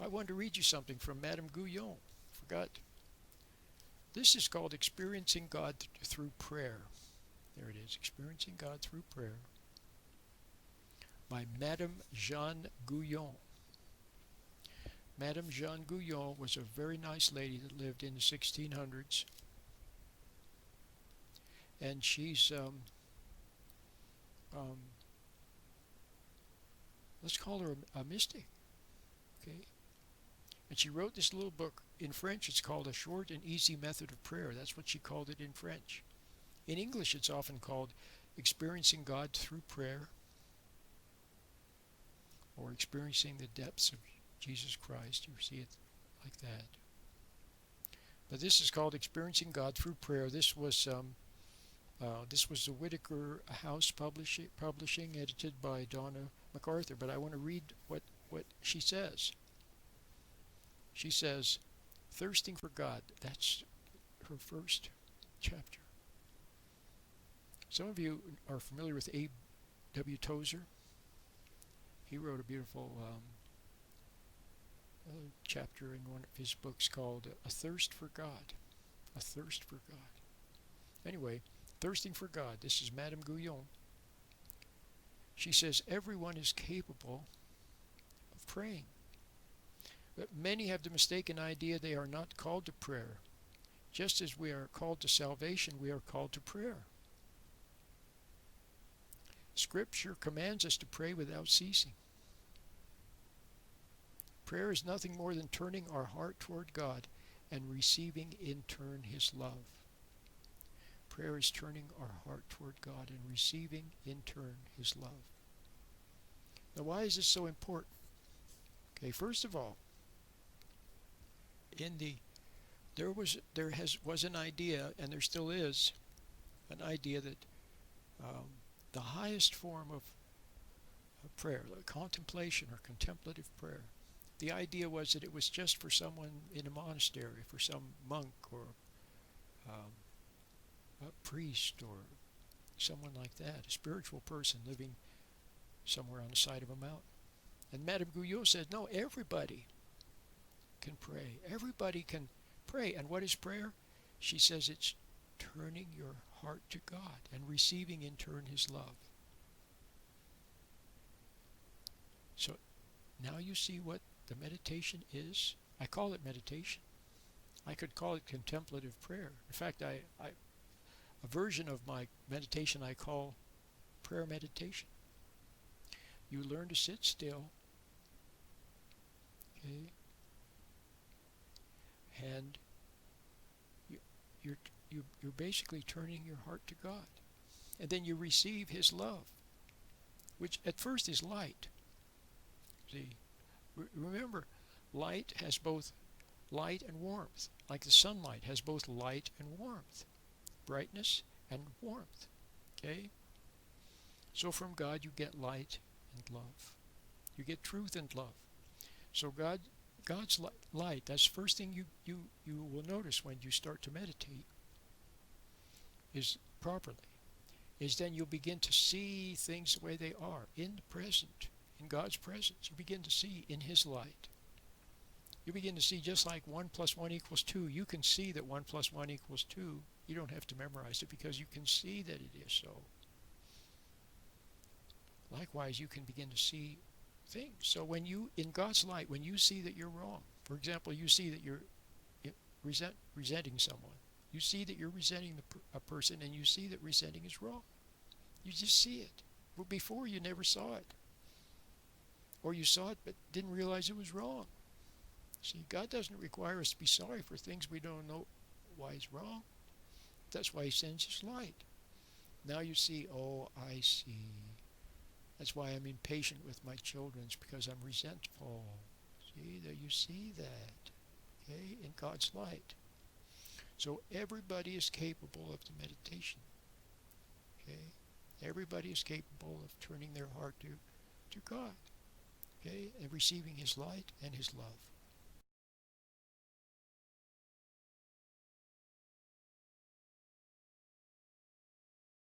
I wanted to read you something from Madame Guyon. Forgot. This is called Experiencing God Through Prayer. There it is, Experiencing God Through Prayer by Madame Jeanne Guyon. Madame Jeanne Guyon was a very nice lady that lived in the 1600s, and she's let's call her a mystic, okay? And she wrote this little book in French. It's called A Short and Easy Method of Prayer. That's what she called it in French. In English, it's often called Experiencing God Through Prayer, or Experiencing the Depths of Jesus Christ. You see it like that. But this is called Experiencing God Through Prayer. This was the Whitaker House publishing, edited by Donna MacArthur. But I want to read what she says. She says, thirsting for God. That's her first chapter. Some of you are familiar with Abe W. Tozer. He wrote a beautiful chapter in one of his books called A Thirst for God. A Thirst for God. Anyway, thirsting for God. This is Madame Guyon. She says, everyone is capable of praying. But many have the mistaken idea they are not called to prayer. Just as we are called to salvation, we are called to prayer. Scripture commands us to pray without ceasing. Prayer is nothing more than turning our heart toward God and receiving in turn His love. Prayer is turning our heart toward God and receiving in turn His love. Now, why is this so important? Okay, first of all, there was an idea, and there still is an idea that the highest form of prayer, contemplation or contemplative prayer, the idea was that it was just for someone in a monastery, for some monk or a priest or someone like that, a spiritual person living somewhere on the side of a mountain. And Madame Guyon said, no, everybody can pray. Everybody can pray. And what is prayer? She says it's turning your heart to God and receiving in turn His love. So now you see what the meditation is. I call it meditation. I could call it contemplative prayer. In fact, a version of my meditation I call prayer meditation. You learn to sit still, okay, and you're basically turning your heart to God, and then you receive His love, which at first is light. See, remember, light has both light and warmth, like the sunlight has both light and warmth, brightness and warmth. Okay? So from God you get light and love. You get truth and love. So God's light, that's the first thing you will notice when you start to meditate, is properly, is then you'll begin to see things the way they are, in the present, in God's presence. You begin to see in His light. You begin to see just like 1 + 1 = 2. You can see that 1 + 1 = 2. You don't have to memorize it because you can see that it is so. Likewise, you can begin to see things. So when you, in God's light, when you see that you're wrong, for example, you see that you're resenting someone. You see that you're resenting a person, and you see that resenting is wrong. You just see it. But before, you never saw it. Or you saw it but didn't realize it was wrong. See, God doesn't require us to be sorry for things we don't know why it's wrong. That's why He sends His light. Now you see, oh, I see. That's why I'm impatient with my children. It's because I'm resentful. See, there you see that. Okay, in God's light. So everybody is capable of the meditation. Okay? Everybody is capable of turning their heart to God. Okay? And receiving His light and His love.